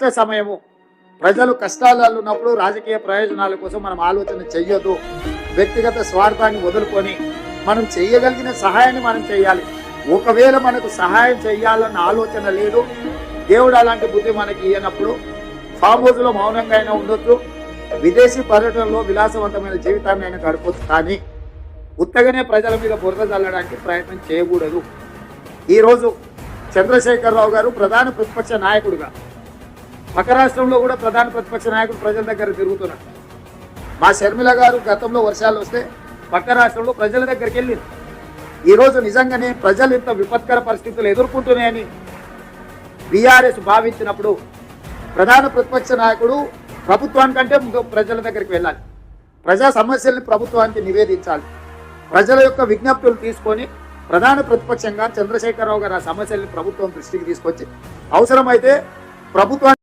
కష్ట సమయము, ప్రజలు కష్టాలలో ఉన్నప్పుడు రాజకీయ ప్రయోజనాల కోసం మనం ఆలోచన చెయ్యొద్దు. వ్యక్తిగత స్వార్థాన్ని వదులుకొని మనం చేయగలిగిన సహాయాన్ని మనం చేయాలి. ఒకవేళ మనకు సహాయం చేయాలన్న ఆలోచన లేదు, దేవుడు అలాంటి బుద్ధి మనకి ఇయ్యనప్పుడు ఫామ్ హౌస్లో మౌనంగా అయినా ఉండొచ్చు, విదేశీ పర్యటనలో విలాసవంతమైన జీవితాన్ని అయినా గడపొచ్చు. కానీ ఉత్తగానే ప్రజల మీద బురద చల్లడానికి ప్రయత్నం చేయకూడదు. ఈరోజు చంద్రశేఖరరావు గారు ప్రధాన ప్రతిపక్ష నాయకుడిగా, పక్క రాష్ట్రంలో కూడా ప్రధాన ప్రతిపక్ష నాయకుడు ప్రజల దగ్గర తిరుగుతున్నారు. మా షర్మిల గారు గతంలో వర్షాలు వస్తే పక్క రాష్ట్రంలో ప్రజల దగ్గరికి వెళ్ళింది. ఈరోజు నిజంగానే ప్రజలు ఇంత విపత్కర పరిస్థితులు ఎదుర్కొంటున్నాయని బీఆర్ఎస్ భావించినప్పుడు ప్రధాన ప్రతిపక్ష నాయకుడు ప్రభుత్వానికంటే ప్రజల దగ్గరికి వెళ్ళాలి, ప్రజా సమస్యల్ని ప్రభుత్వానికి నివేదించాలి, ప్రజల యొక్క విజ్ఞప్తులు తీసుకొని ప్రధాన ప్రతిపక్షంగా చంద్రశేఖరరావు గారు ఆ సమస్యల్ని ప్రభుత్వం దృష్టికి తీసుకొచ్చి అవసరమైతే ప్రభుత్వాన్ని